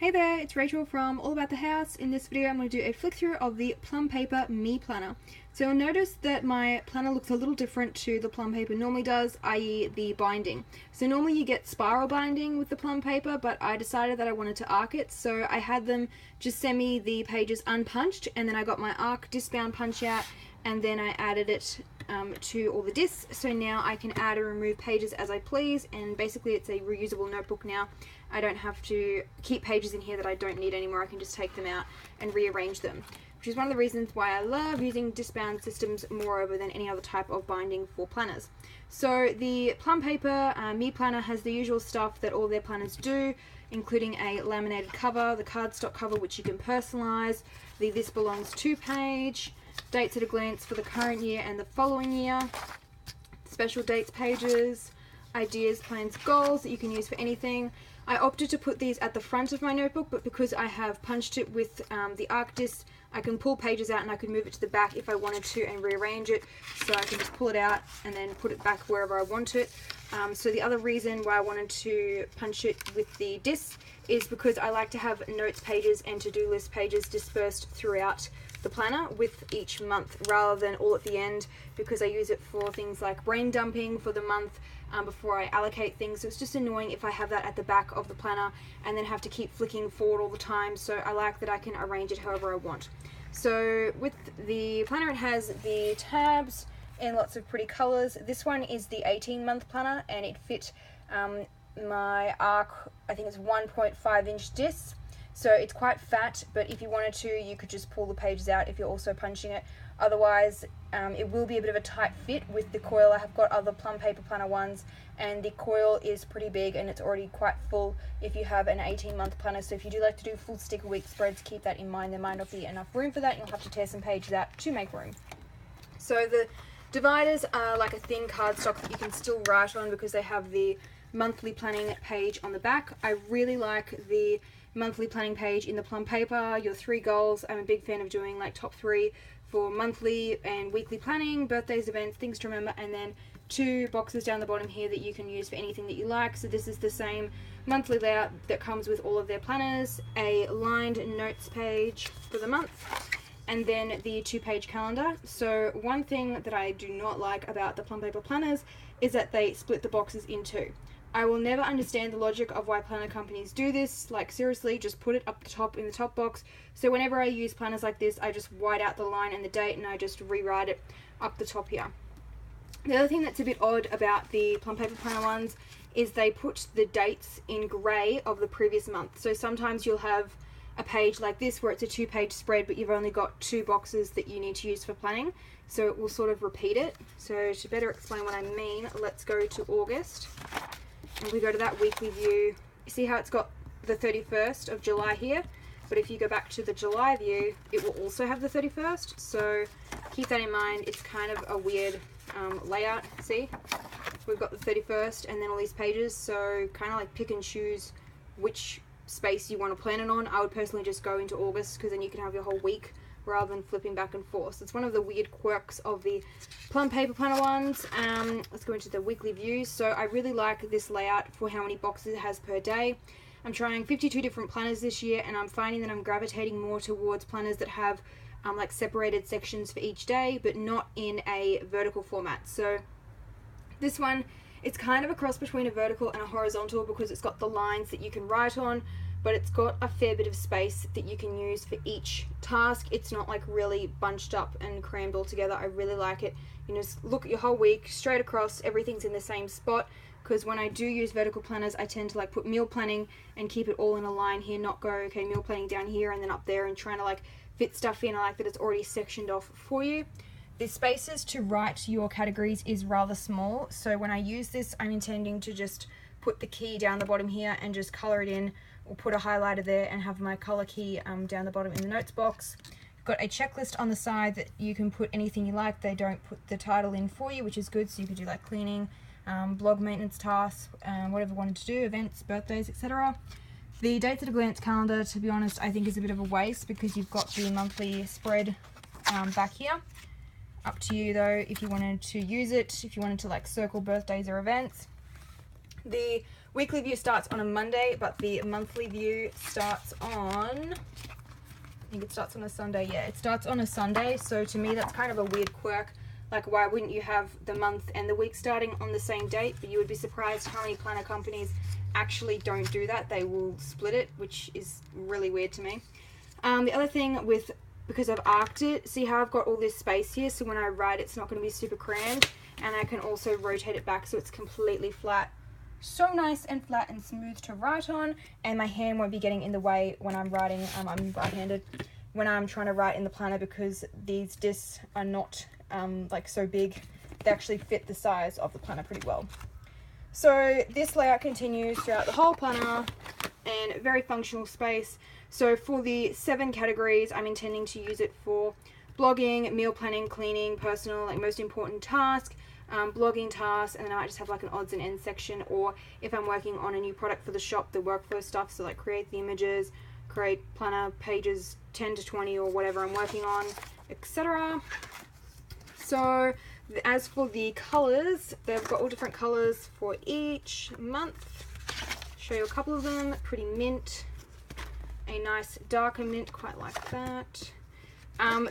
Hey there, it's Rachel from All About the House. In this video I'm going to do a flick through of the Plum Paper Me Planner. So you'll notice that my planner looks a little different to the Plum Paper normally does, i.e. the binding. So normally you get spiral binding with the Plum Paper, but I decided that I wanted to arc it, so I had them just send me the pages unpunched, and then I got my arc disc-bound punch out, and then I added it to all the discs. So now I can add or remove pages as I please, and basically it's a reusable notebook now. I don't have to keep pages in here that I don't need anymore. I can just take them out and rearrange them, which is one of the reasons why I love using disc-bound systems moreover than any other type of binding for planners. So the Plum Paper Me Planner has the usual stuff that all their planners do, including a laminated cover, the cardstock cover which you can personalize, the This Belongs To page, dates at a glance for the current year and the following year, special dates pages, ideas, plans, goals that you can use for anything. I opted to put these at the front of my notebook, but because I have punched it with the arc disc, I can pull pages out and I can move it to the back if I wanted to and rearrange it. So I can just pull it out and then put it back wherever I want it. So the other reason why I wanted to punch it with the disc is because I like to have notes pages and to-do list pages dispersed throughout the planner with each month rather than all at the end, because I use it for things like brain dumping for the month before I allocate things. So it's just annoying if I have that at the back of the planner and then have to keep flicking forward all the time. So I like that I can arrange it however I want. So with the planner, it has the tabs in lots of pretty colors. This one is the 18-month planner and it fit my arc, I think it's 1.5 inch discs. So it's quite fat, but if you wanted to, you could just pull the pages out if you're also punching it. Otherwise, it will be a bit of a tight fit with the coil. I have got other Plum Paper planner ones, and the coil is pretty big and it's already quite full if you have an 18-month planner. So if you do like to do full sticker week spreads, keep that in mind. There might not be enough room for that. You'll have to tear some pages out to make room. So the dividers are like a thin cardstock that you can still write on because they have the monthly planning page on the back. I really like the monthly planning page in the Plum Paper, your 3 goals. I'm a big fan of doing like top 3 for monthly and weekly planning, birthdays, events, things to remember, and then 2 boxes down the bottom here that you can use for anything that you like. So this is the same monthly layout that comes with all of their planners, a lined notes page for the month, and then the 2-page calendar. So one thing that I do not like about the Plum Paper planners is that they split the boxes in 2. I will never understand the logic of why planner companies do this. Like, seriously, just put it up the top in the top box. So whenever I use planners like this, I just white out the line and the date and I just rewrite it up the top here. The other thing that's a bit odd about the Plum Paper planner ones is they put the dates in grey of the previous month. So sometimes you'll have a page like this where it's a 2-page spread, but you've only got 2 boxes that you need to use for planning. So it will sort of repeat it. So to better explain what I mean, let's go to August. And we go to that weekly view. See how it's got the 31st of July here, but if you go back to the July view, it will also have the 31st. So keep that in mind. It's kind of a weird layout. See, we've got the 31st and then all these pages, so kind of like pick and choose which space you want to plan it on. I would personally just go into August because then you can have your whole week rather than flipping back and forth. So it's one of the weird quirks of the Plum Paper planner ones. Let's go into the weekly views. So I really like this layout for how many boxes it has per day. I'm trying 52 different planners this year, and I'm finding that I'm gravitating more towards planners that have like separated sections for each day, but not in a vertical format. So this one, it's kind of a cross between a vertical and a horizontal because it's got the lines that you can write on, but it's got a fair bit of space that you can use for each task. It's not like really bunched up and crammed all together. I really like it. You just look at your whole week straight across, everything's in the same spot, because when I do use vertical planners, I tend to like put meal planning and keep it all in a line here, not go, okay, meal planning down here and then up there and trying to like fit stuff in. I like that it's already sectioned off for you. The spaces to write your categories is rather small, so when I use this, I'm intending to just put the key down the bottom here and just color it in, or put a highlighter there and have my color key down the bottom in the notes box. I've got a checklist on the side that you can put anything you like. They don't put the title in for you, which is good, so you could do like cleaning, blog maintenance tasks, whatever you wanted to do, events, birthdays, etc. The dates at a glance calendar, to be honest, I think is a bit of a waste because you've got the monthly spread back here. Up to you though if you wanted to use it, if you wanted to like circle birthdays or events. The weekly view starts on a Monday, but the monthly view starts on, I think it starts on a Sunday. Yeah, it starts on a Sunday. So to me, that's kind of a weird quirk. Like, why wouldn't you have the month and the week starting on the same date? But you would be surprised how many planner companies actually don't do that. They will split it, which is really weird to me. The other thing with, because I've arced it, see how I've got all this space here, so when I write it's not going to be super crammed, and I can also rotate it back so it's completely flat. So nice and flat and smooth to write on, and my hand won't be getting in the way when I'm writing. I'm right-handed when I'm trying to write in the planner, because these discs are not like so big. They actually fit the size of the planner pretty well. So this layout continues throughout the whole planner, and very functional space. So for the 7 categories, I'm intending to use it for blogging, meal planning, cleaning, personal, like most important task, blogging tasks, and then I might just have like an odds and ends section, or if I'm working on a new product for the shop, the workflow stuff, so like create the images, create planner pages 10 to 20 or whatever I'm working on, etc. So as for the colors, they've got all different colors for each month. Show you a couple of them. Pretty mint, a nice darker mint, quite like that.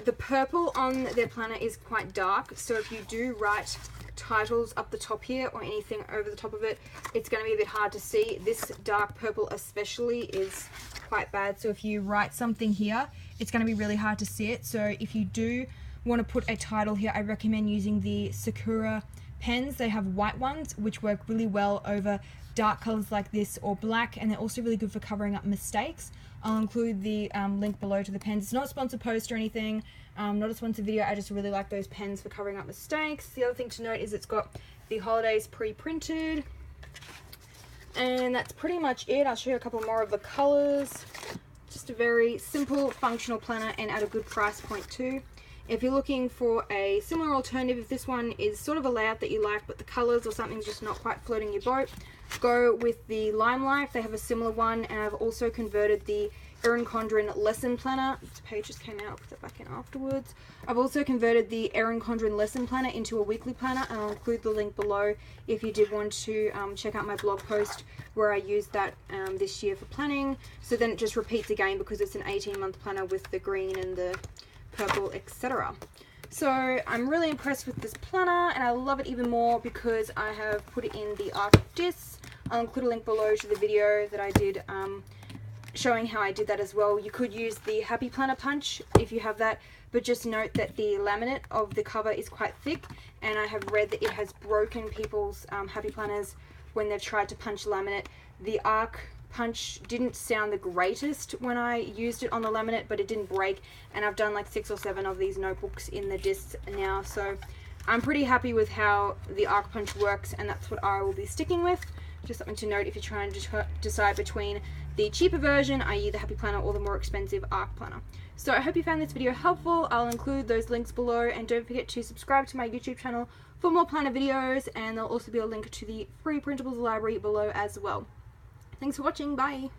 The purple on their planner is quite dark, so if you do write titles up the top here or anything over the top of it, it's going to be a bit hard to see. This dark purple especially is quite bad, so if you write something here, it's going to be really hard to see it. So if you do want to put a title here, I recommend using the Sakura pens. They have white ones which work really well over dark colors like this or black, and they're also really good for covering up mistakes. I'll include the link below to the pens. It's not a sponsored post or anything, not a sponsored video. I just really like those pens for covering up mistakes. The other thing to note is it's got the holidays pre-printed, and that's pretty much it. I'll show you a couple more of the colors. Just a very simple functional planner, and at a good price point too. If you're looking for a similar alternative, if this one is sort of a layout that you like but the colors or something's just not quite floating your boat, go with the Limelight. They have a similar one, and I've also converted the Erin Condren lesson planner. This page just came out, I'll put that back in afterwards. I've also converted the Erin Condren lesson planner into a weekly planner, and I'll include the link below if you did want to check out my blog post where I used that this year for planning. So then it just repeats again because it's an 18-month planner with the green and the purple, etc. So I'm really impressed with this planner, and I love it even more because I have put it in the arc discs. I'll include a link below to the video that I did showing how I did that as well. You could use the Happy Planner punch if you have that, but just note that the laminate of the cover is quite thick, and I have read that it has broken people's Happy Planners when they've tried to punch laminate. The arc punch didn't sound the greatest when I used it on the laminate, but it didn't break, and I've done like 6 or 7 of these notebooks in the discs now, so I'm pretty happy with how the arc punch works, and that's what I will be sticking with. Just something to note if you're trying to decide between the cheaper version, i.e. the Happy Planner, or the more expensive arc planner. So I hope you found this video helpful. I'll include those links below, and don't forget to subscribe to my YouTube channel for more planner videos, and there'll also be a link to the free printables library below as well. Thanks for watching, bye!